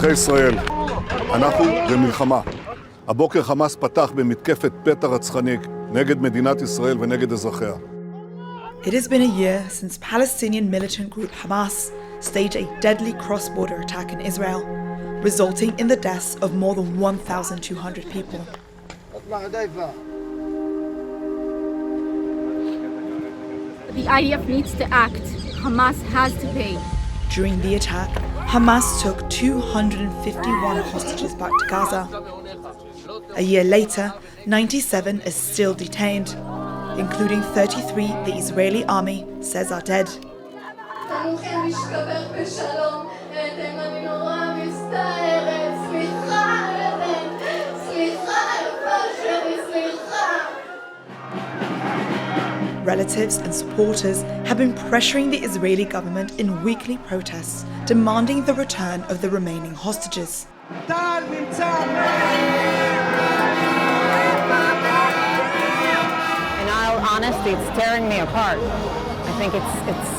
אזרחי ישראל, אנחנו במלחמה. הבוקר חמאס פתח במתקפת פתע רצחני נגד מדינת ישראל ונגד אזרחיה. It has been a year since Palestinian militant group Hamas staged a deadly cross-border attack in Israel, resulting in the deaths of more than 1,200 people. The IDF needs to act. Hamas has to pay. During the attack, Hamas took 251 hostages back to Gaza. A year later, 97 are still detained, including 33 the Israeli army says are dead. Relatives and supporters have been pressuring the Israeli government in weekly protests, demanding the return of the remaining hostages. In all honesty, it's tearing me apart. I think it's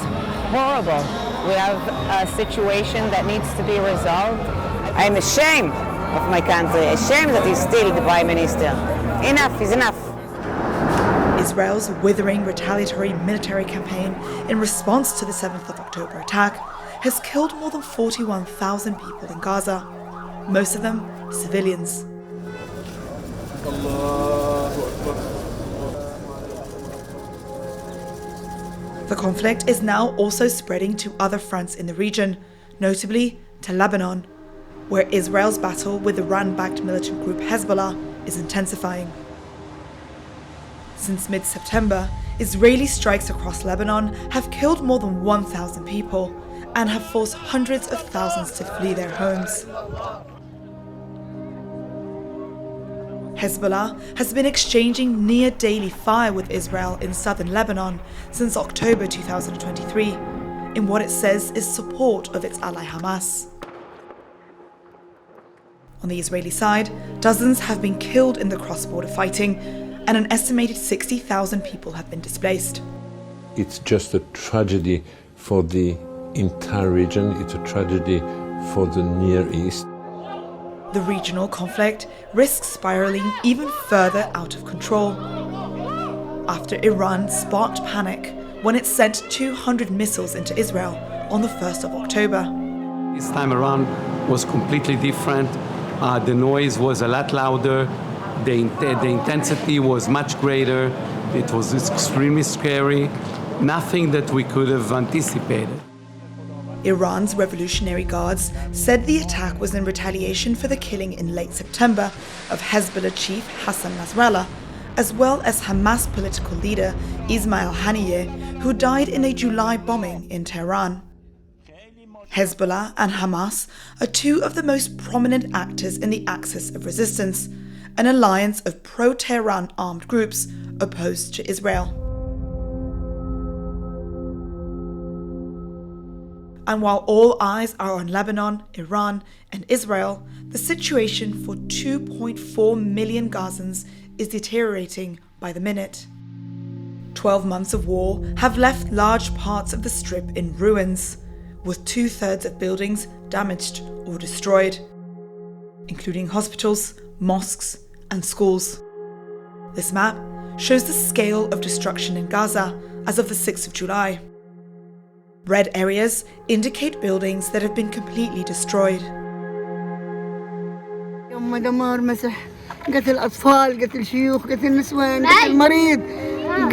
horrible. We have a situation that needs to be resolved. I'm ashamed of my country, ashamed that he's still the Prime Minister. Enough is enough. Israel's withering retaliatory military campaign in response to the 7th of October attack has killed more than 41,000 people in Gaza, most of them civilians. The conflict is now also spreading to other fronts in the region, notably to Lebanon, where Israel's battle with Iran-backed militant group Hezbollah is intensifying. Since mid-September, Israeli strikes across Lebanon have killed more than 1,000 people and have forced hundreds of thousands to flee their homes. Hezbollah has been exchanging near-daily fire with Israel in southern Lebanon since October 2023, in what it says is support of its ally Hamas. On the Israeli side, dozens have been killed in the cross-border fighting, and an estimated 60,000 people have been displaced. It's just a tragedy for the entire region. It's a tragedy for the Near East. The regional conflict risks spiraling even further out of control after Iran sparked panic when it sent 200 missiles into Israel on the 1st of October. This time around was completely different. The noise was a lot louder. The intensity was much greater. It was extremely scary. Nothing that we could have anticipated. Iran's Revolutionary Guards said the attack was in retaliation for the killing in late September of Hezbollah chief Hassan Nasrallah, as well as Hamas political leader Ismail Haniyeh, who died in a July bombing in Tehran. Hezbollah and Hamas are two of the most prominent actors in the Axis of Resistance, an alliance of pro-Tehran armed groups opposed to Israel. And while all eyes are on Lebanon, Iran, and Israel, the situation for 2.4 million Gazans is deteriorating by the minute. 12 months of war have left large parts of the Strip in ruins, with 2/3 of buildings damaged or destroyed, including hospitals, mosques, and schools. This map shows the scale of destruction in Gaza as of the 6th of July. Red areas indicate buildings that have been completely destroyed. دمار مسح قتل أطفال قتل شيوخ قتل نسوان قتل مريض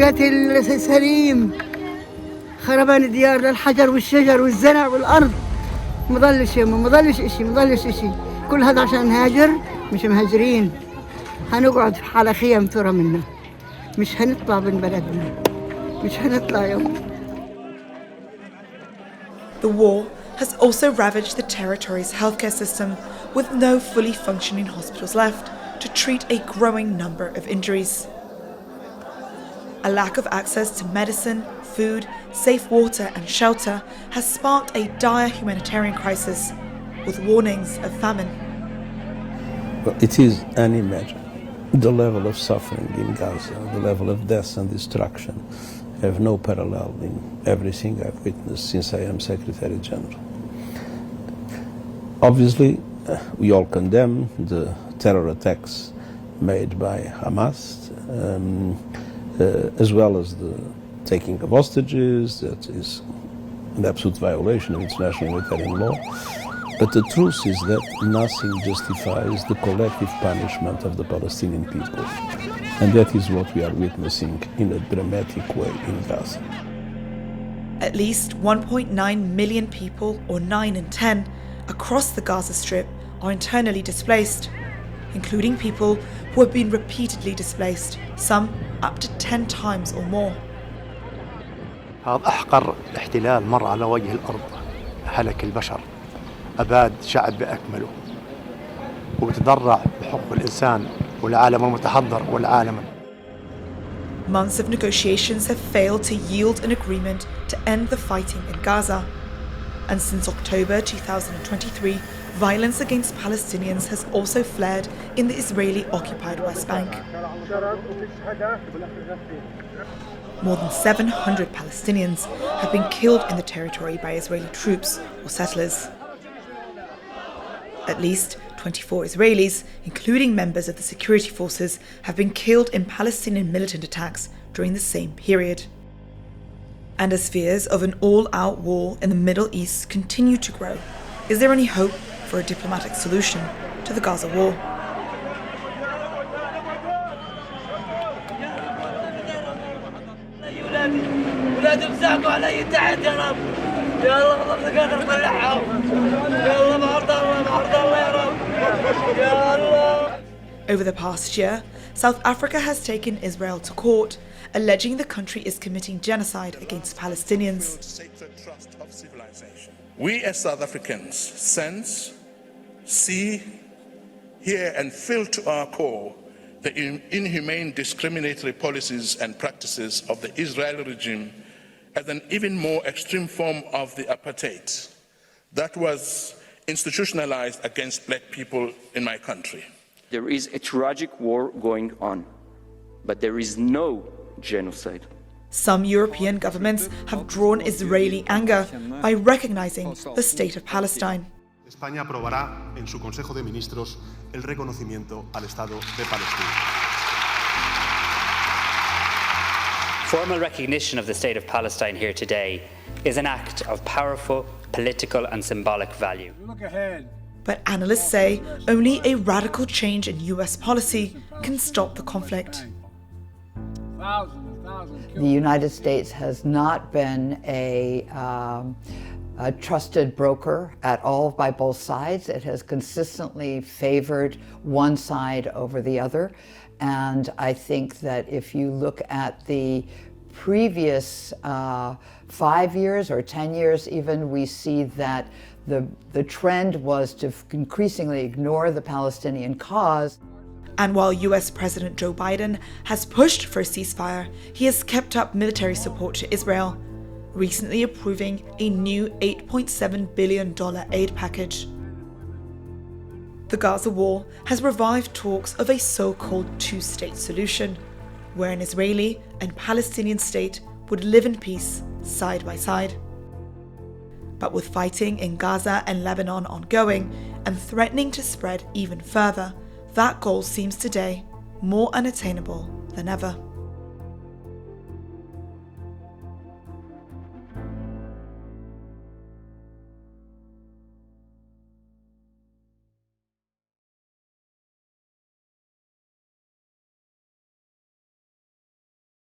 قتل سليم خربان الديار للحجر والشجر والزرع والأرض مظلش إشي كل هذا عشان نهاجر مش مهاجرين هنقعد على خيام ترى منا مش هنطلع من بلدنا مش هنطلع يوم. The war has also ravaged the territory's healthcare system, with no fully functioning hospitals left to treat a growing number of injuries. A lack of access to medicine, food, safe water and shelter has sparked a dire humanitarian crisis, with warnings of famine. Well, it is unimaginable. The level of suffering in Gaza, the level of death and destruction have no parallel in everything I've witnessed since I am Secretary General. Obviously, we all condemn the terror attacks made by Hamas, as well as the taking of hostages. That is an absolute violation of international humanitarian law. But the truth is that nothing justifies the collective punishment of the Palestinian people. And that is what we are witnessing in a dramatic way in Gaza. At least 1.9 million people, or 9 in 10, across the Gaza Strip are internally displaced, including people who have been repeatedly displaced, some up to 10 times or more. هذا أحقر احتلال مر على وجه الأرض، هلك البشر، أباد شعب بأكمله، وبتضرع بحقوق الإنسان والعالم المتحضر والعالم. Months of negotiations have failed to yield an agreement to end the fighting in Gaza. And since October 2023, violence against Palestinians has also flared in the Israeli-occupied West Bank. More than 700 Palestinians have been killed in the territory by Israeli troops or settlers. At least 24 Israelis, including members of the security forces, have been killed in Palestinian militant attacks during the same period. And as fears of an all-out war in the Middle East continue to grow, is there any hope for a diplomatic solution to the Gaza war? Over the past year, South Africa has taken Israel to court, alleging the country is committing genocide against Palestinians. Sacred trust of civilization. We as South Africans sense, see, hear and feel to our core the inhumane discriminatory policies and practices of the Israeli regime as an even more extreme form of the apartheid that was institutionalized against black people in my country. There is a tragic war going on, but there is no genocide. Some European governments have drawn Israeli anger by recognizing the state of Palestine. España aprobará en su Consejo de Ministros el reconocimiento al Estado de Palestina. Formal recognition of the State of Palestine here today is an act of powerful political and symbolic value. Look ahead. But analysts say only a radical change in US policy can stop the conflict. The United States has not been a trusted broker at all by both sides. It has consistently favored one side over the other. And I think that if you look at the previous 5 years or 10 years even, we see that the trend was to increasingly ignore the Palestinian cause. And while US President Joe Biden has pushed for a ceasefire, he has kept up military support to Israel, recently approving a new $8.7 billion aid package. The Gaza war has revived talks of a so-called two-state solution, where an Israeli and Palestinian state would live in peace side by side. But with fighting in Gaza and Lebanon ongoing and threatening to spread even further, that goal seems today more unattainable than ever.